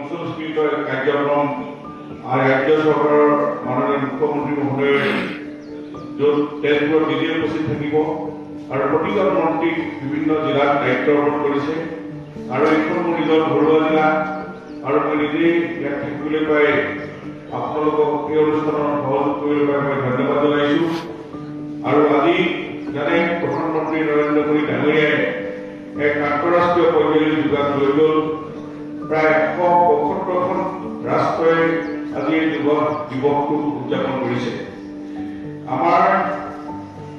পঞ্চল্লিশ মিনিটৰ কাৰ্যক্ৰম আৰু ৰাজ্য চৰকাৰৰ মাননীয় মুখ্যমন্ত্ৰী মহোদয়ে য'ত তেজপুৰত নিজে উপস্থিত থাকিব আৰু প্ৰতিজন মন্ত্ৰীক বিভিন্ন জিলাত দায়িত্ব অৰ্পণ কৰিছে আৰু এইখন মোৰ নিজৰ ঘৰুৱা জিলা আৰু মই নিজেই ইয়াত থাকিবলৈ পাই আপোনালোকক এই অনুষ্ঠানত সহযোগ কৰিবলৈ পাই মই ধন্যবাদ জনাইছোঁ। আৰু আজি জানে প্ৰধানমন্ত্ৰী নৰেন্দ্ৰ মোদী ডাঙৰীয়াই এক আন্তঃৰাষ্ট্ৰীয় পৰ্যায়ৰ যোগান লৈ গ'ল। প্ৰায় 175খন ৰাষ্ট্ৰই আজি এই যোগ দিৱসটো উদযাপন কৰিছে। আমাৰ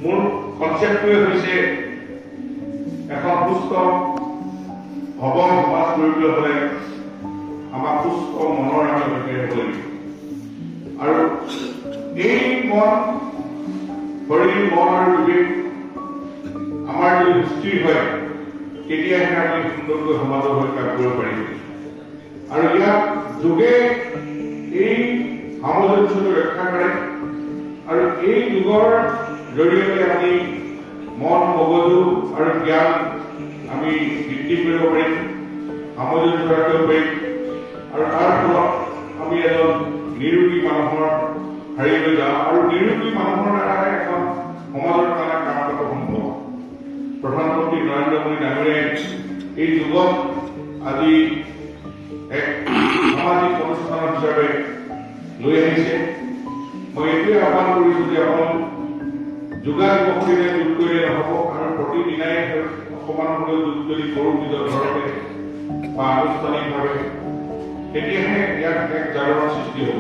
মূল কনচেপ্টটোৱে হৈছে এখন সুস্থ সবল সমাজ কৰিবলৈ হ'লে আমাক সুস্থ মনৰ আমি অধিকাৰী হ'ব লাগিব আৰু এই মন শৰীৰ মন আৰু বিবেক আমাৰ যদি সুস্থিৰ হয় তেতিয়াহে আমি সুন্দৰকৈ সমাজৰ হৈ কাম কৰিব পাৰিম আৰু ইয়াক যোগে এই সামঞ্জস্যটো ৰক্ষা কৰে আৰু এই যুগৰ জৰিয়তে আমি মন মগজু আৰু জ্ঞান আমি বৃদ্ধি কৰিব পাৰিম, সামঞ্জস্য ৰাখিব পাৰিম আৰু তাৰ ফলত আমি এজন নিৰোগী মানুহৰ হাৰিলৈ যাওঁ আৰু নিৰোগী মানুহৰ দ্বাৰা এখন সমাজৰ কাৰণে কাম কৰাটো সম্ভৱ। প্ৰধানমন্ত্ৰী নৰেন্দ্ৰ মোদী ডাঙৰীয়াই এই যুগত আজি এক সামাজিক অনুষ্ঠান হিচাপে লৈ আহিছে। মই এইটোৱে আহ্বান কৰিছোঁ যে অকল যোগা দিৱস দিলে যোগ কৰিলে নহ'ব আৰু প্ৰতিদিনাই অকণমান হ'লেও যোগ যদি কৰোঁ নিজৰ ঘৰতে বা আনুষ্ঠানিকভাৱে তেতিয়াহে ইয়াত এক জাগৰণৰ সৃষ্টি হ'ব।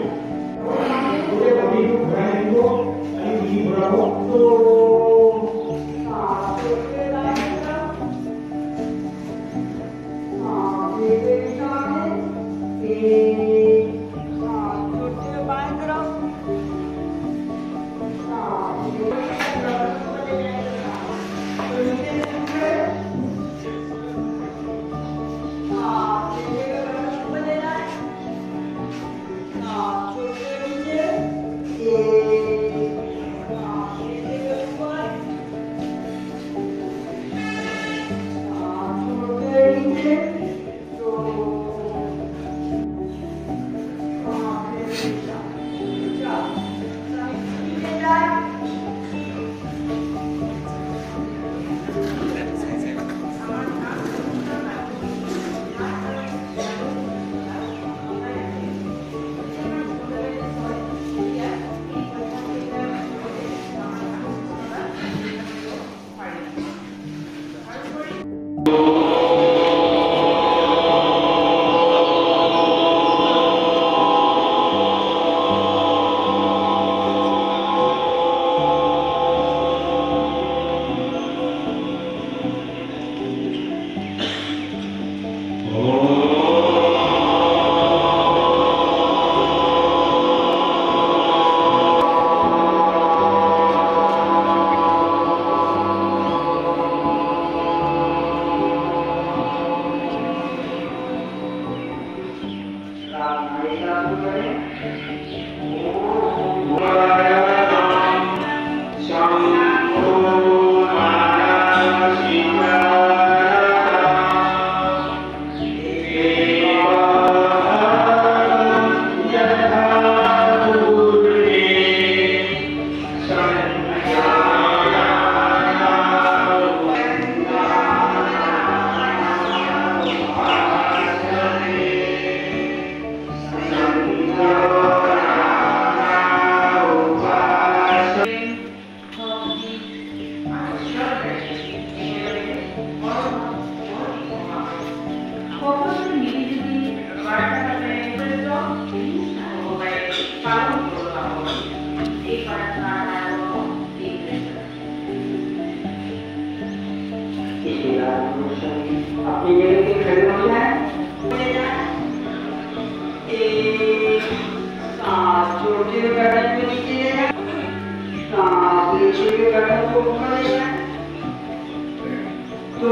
तो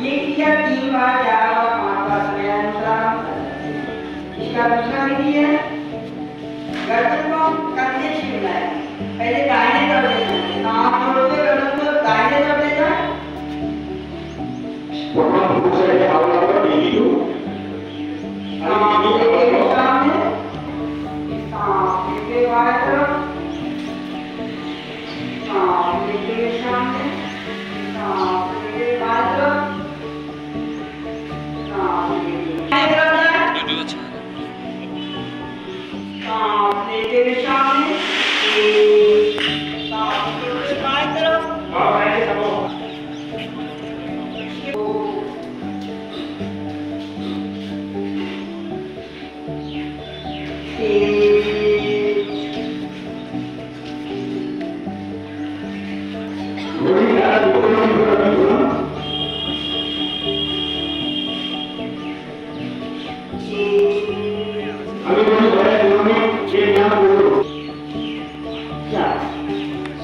ये किया 3 बार 4 बार 5 बार निरंतर। इसका दूसरा विधि है गर्दन को कंधे से मिलाएं। पहले दाहिने तरफ लेना है, सांस छोड़ते गर्दन को दाहिने तरफ लेना है।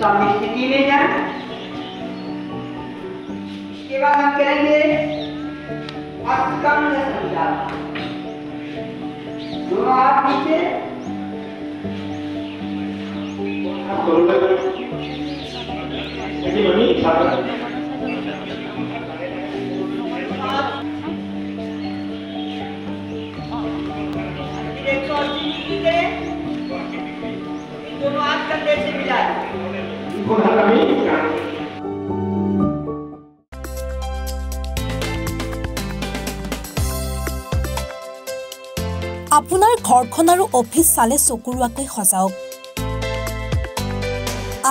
स्वामी स्थिति में जाए। इसके बाद हम करेंगे अस्कंद संचालन। दोनों हाथ नीचे, दोनों हाथ कंधे से मिलाएं। আপোনাৰ ঘৰখন আৰু অফিচ চালে চকুৰুৱাকৈ সজাওক।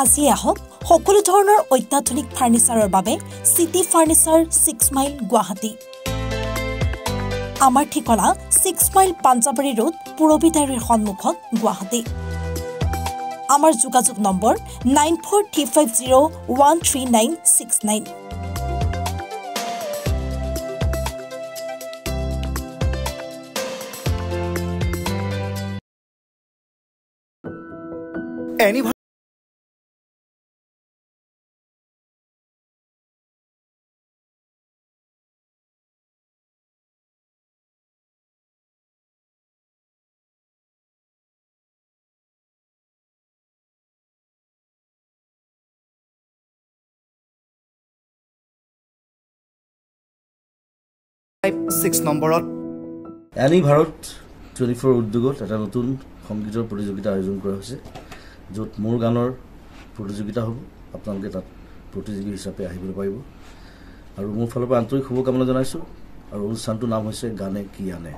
আজি আহক সকলো ধৰণৰ অত্যাধুনিক ফাৰ্নিচাৰৰ বাবে সিটি ফাৰ্নিচাৰ 6 মাইল গুৱাহাটী। আমাৰ ঠিকনা 6 মাইল পাঞ্জাবাৰী ৰোড পুৰবিদাৰীৰ সন্মুখত গুৱাহাটী। আমাৰ যোগাযোগ নম্বৰ 9435013969। Six নম্বৰত এনি ভাৰত 24 উদ্যোগত এটা নতুন সংগীতৰ প্ৰতিযোগিতা আয়োজন কৰা হৈছে, য'ত মোৰ গানৰ প্ৰতিযোগিতা হ'ব। আপোনালোকে তাত প্ৰতিযোগী হিচাপে আহিবলৈ পাৰিব আৰু মোৰ ফালৰ পৰা আন্তৰিক শুভকামনা জনাইছোঁ। আৰু অনুষ্ঠানটোৰ নাম হৈছে গানে কি আনে।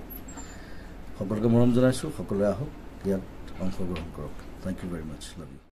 সকলোকে মৰম জনাইছোঁ, সকলোৱে আহক, ইয়াত অংশগ্ৰহণ কৰক। Thank you very much, love U.